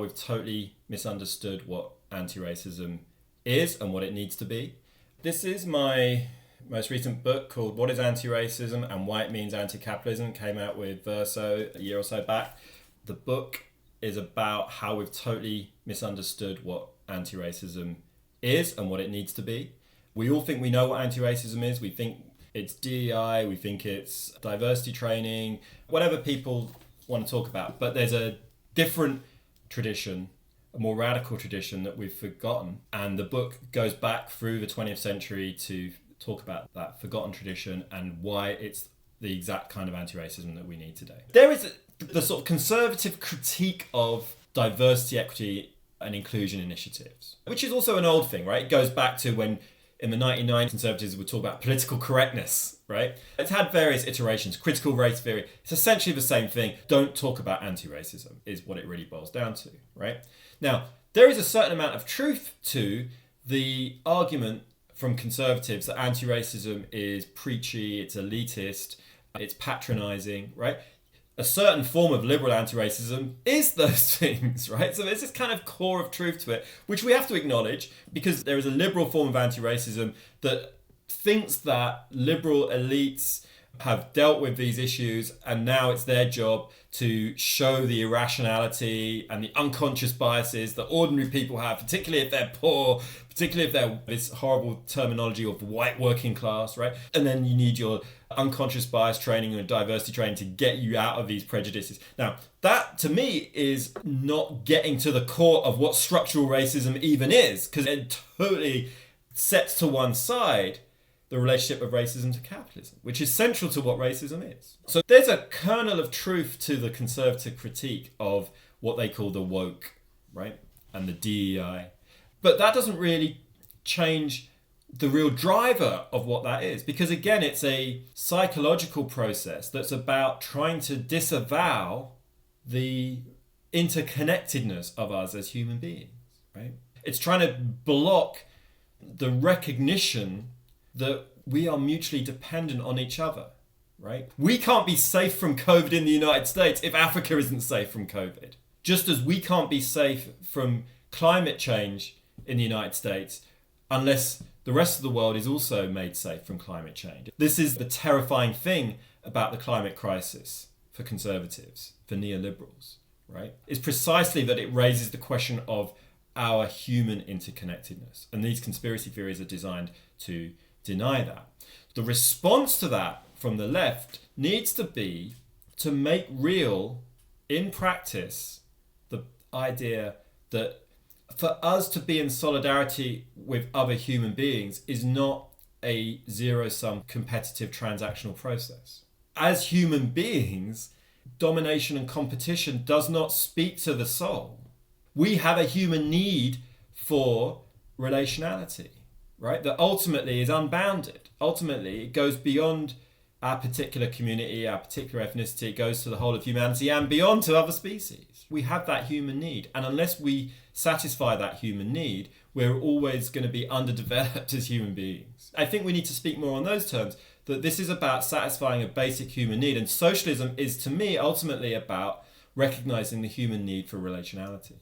We've totally misunderstood what anti-racism is and what it needs to be. This is my most recent book called What is Anti-Racism and Why It Means Anti-Capitalism. It came out with Verso a year or so back. The book is about how we've totally misunderstood what anti-racism is and what it needs to be. We all think we know what anti-racism is. We think it's DEI, we think it's diversity training, whatever people want to talk about. But there's a different tradition, a more radical tradition that we've forgotten. And the book goes back through the 20th century to talk about that forgotten tradition and why it's the exact kind of anti-racism that we need today. There is the sort of conservative critique of diversity, equity, and inclusion initiatives, which is also an old thing, right? It goes back to when in the 1990s, conservatives would talk about political correctness, right? It's had various iterations, critical race theory. It's essentially the same thing. Don't talk about anti-racism is what it really boils down to, right? Now, there is a certain amount of truth to the argument from conservatives that anti-racism is preachy, it's elitist, it's patronizing, right? A certain form of liberal anti-racism is those things, right? So there's this kind of core of truth to it, which we have to acknowledge because there is a liberal form of anti-racism that thinks that liberal elites have dealt with these issues and now it's their job to show the irrationality and the unconscious biases that ordinary people have, particularly if they're poor, particularly if they're this horrible terminology of white working class, right? And then you need your unconscious bias training and diversity training to get you out of these prejudices. Now, that to me is not getting to the core of what structural racism even is, because it totally sets to one side the relationship of racism to capitalism, which is central to what racism is. So there's a kernel of truth to the conservative critique of what they call the woke, right? And the DEI. But that doesn't really change the real driver of what that is, because again, it's a psychological process that's about trying to disavow the interconnectedness of us as human beings, right? It's trying to block the recognition that we are mutually dependent on each other, right? We can't be safe from COVID in the United States if Africa isn't safe from COVID. Just as we can't be safe from climate change in the United States unless the rest of the world is also made safe from climate change. This is the terrifying thing about the climate crisis for conservatives, for neoliberals, right? It's precisely that it raises the question of our human interconnectedness. And these conspiracy theories are designed to deny that. The response to that from the left needs to be to make real, in practice, the idea that for us to be in solidarity with other human beings is not a zero-sum competitive transactional process. As human beings, domination and competition does not speak to the soul. We have a human need for relationality, right? That ultimately is unbounded. Ultimately, it goes beyond our particular community, our particular ethnicity. It goes to the whole of humanity and beyond to other species. We have that human need. And unless we satisfy that human need, we're always going to be underdeveloped as human beings. I think we need to speak more on those terms, that this is about satisfying a basic human need. And socialism is, to me, ultimately about recognizing the human need for relationality.